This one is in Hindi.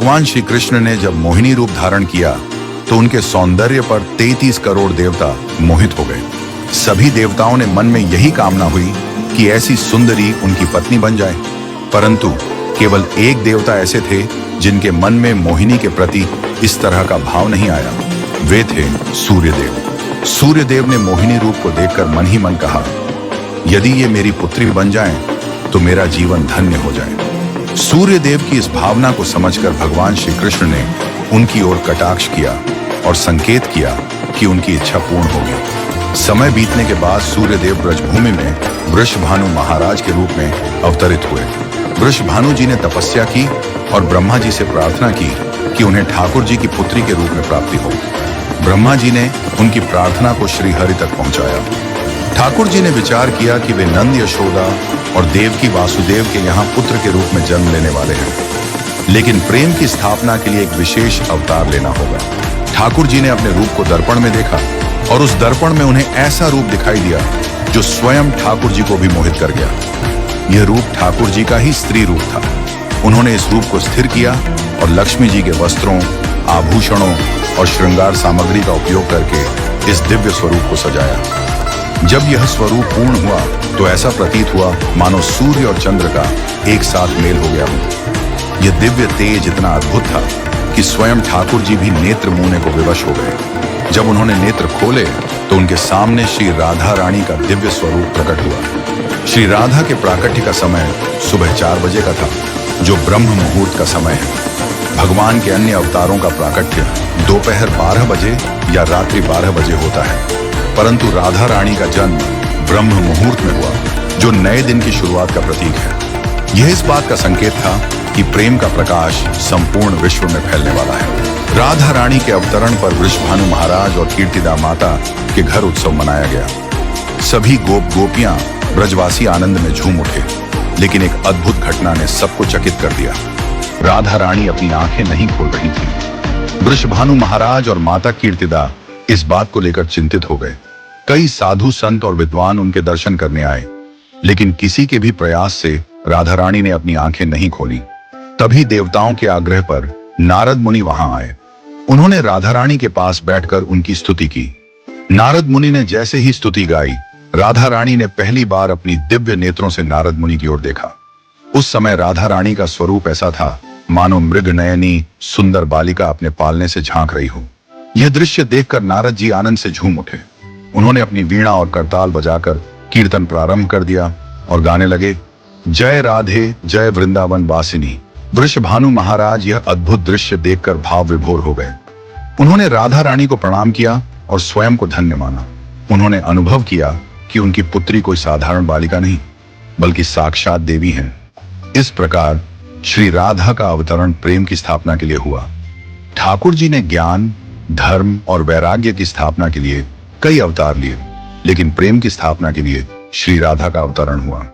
भगवान श्री कृष्ण ने जब मोहिनी रूप धारण किया तो उनके सौंदर्य पर 33 करोड़ देवता मोहित हो गए। सभी देवताओं ने मन में यही कामना हुई कि ऐसी सुंदरी उनकी पत्नी बन जाए, परंतु केवल एक देवता ऐसे थे जिनके मन में मोहिनी के प्रति इस तरह का भाव नहीं आया। वे थे सूर्यदेव। सूर्यदेव ने मोहिनी रूप को देखकर मन ही मन कहा, यदि ये मेरी पुत्री बन जाए तो मेरा जीवन धन्य हो जाए। सूर्यदेव की इस भावना को समझकर भगवान श्री कृष्ण ने उनकी ओर कटाक्ष किया और संकेत किया कि उनकी इच्छा पूर्ण होगी। समय बीतने के बाद सूर्यदेव ब्रजभूमि में वृषभानु महाराज के रूप में अवतरित हुए। वृषभानु जी ने तपस्या की और ब्रह्मा जी से प्रार्थना की कि उन्हें ठाकुर जी की पुत्री के रूप में प्राप्ति हो। ब्रह्मा जी ने उनकी प्रार्थना को श्री हरि तक पहुंचाया। ठाकुर जी ने विचार किया कि वे नंद यशोदा और देवकी वासुदेव के यहाँ पुत्र के रूप में जन्म लेने वाले हैं, लेकिन प्रेम की स्थापना के लिए एक विशेष अवतार लेना होगा। ठाकुर जी ने अपने रूप को दर्पण में देखा और उस दर्पण में उन्हें ऐसा रूप दिखाई दिया जो स्वयं ठाकुर जी को भी मोहित कर गया। यह रूप ठाकुर जी का ही स्त्री रूप था। उन्होंने इस रूप को स्थिर किया और लक्ष्मी जी के वस्त्रों, आभूषणों और श्रृंगार सामग्री का उपयोग करके इस दिव्य स्वरूप को सजाया। जब यह स्वरूप पूर्ण हुआ तो ऐसा प्रतीत हुआ मानो सूर्य और चंद्र का एक साथ मेल हो गया हो। यह दिव्य तेज इतना अद्भुत था कि स्वयं ठाकुर जी भी नेत्र मूंदने को विवश हो गए। जब उन्होंने नेत्र खोले तो उनके सामने श्री राधा रानी का दिव्य स्वरूप प्रकट हुआ। श्री राधा के प्राकट्य का समय सुबह 4 बजे का था, जो ब्रह्म मुहूर्त का समय है। भगवान के अन्य अवतारों का प्राकट्य दोपहर 12 बजे या रात्रि 12 बजे होता है, परंतु राधा रानी का जन्म ब्रह्म मुहूर्त में हुआ, जो नए दिन की शुरुआत का प्रतीक है। यह इस बात का संकेत था कि प्रेम का प्रकाश संपूर्ण विश्व में फैलने वाला है। राधा रानी के अवतरण पर वृषभानु महाराज और कीर्तिदा माता के घर उत्सव मनाया गया। सभी गोप गोपियां ब्रजवासी आनंद में झूम उठे, लेकिन एक अद्भुत घटना ने सबको चकित कर दिया। राधा रानी अपनी आंखें नहीं खोल रही थी। वृषभानु महाराज और माता कीर्तिदा इस बात को लेकर चिंतित हो गए। कई साधु संत और विद्वान उनके दर्शन करने आए, लेकिन किसी के भी प्रयास से राधा रानी ने अपनी आंखें नहीं खोली। तभी देवताओं के आग्रह पर नारद मुनि वहां आए। उन्होंने राधा रानी के पास बैठकर उनकी स्तुति की। नारद मुनि ने जैसे ही स्तुति गाई, राधा रानी ने पहली बार अपनी दिव्य नेत्रों से नारद मुनि की ओर देखा। उस समय राधा रानी का स्वरूप ऐसा था मानो मृग नयनी सुंदर बालिका अपने पालने से झांक रही हो। यह दृश्य देखकर नारद जी आनंद से झूम उठे। उन्होंने अपनी वीणा और करताल बजाकर कीर्तन प्रारंभ कर दिया और गाने लगे, जय राधे जय वृंदावन वासिनी। वृषभानु महाराज यह अद्भुत दृश्य देखकर भाव विभोर हो गए। उन्होंने राधा रानी को प्रणाम किया और स्वयं को धन्य माना। उन्होंने अनुभव किया कि उनकी पुत्री कोई साधारण बालिका नहीं, बल्कि साक्षात देवी है। इस प्रकार श्री राधा का अवतरण प्रेम की स्थापना के लिए हुआ। ठाकुर जी ने ज्ञान, धर्म और वैराग्य की स्थापना के लिए कई अवतार लिए, लेकिन प्रेम की स्थापना के लिए श्री राधा का अवतरण हुआ।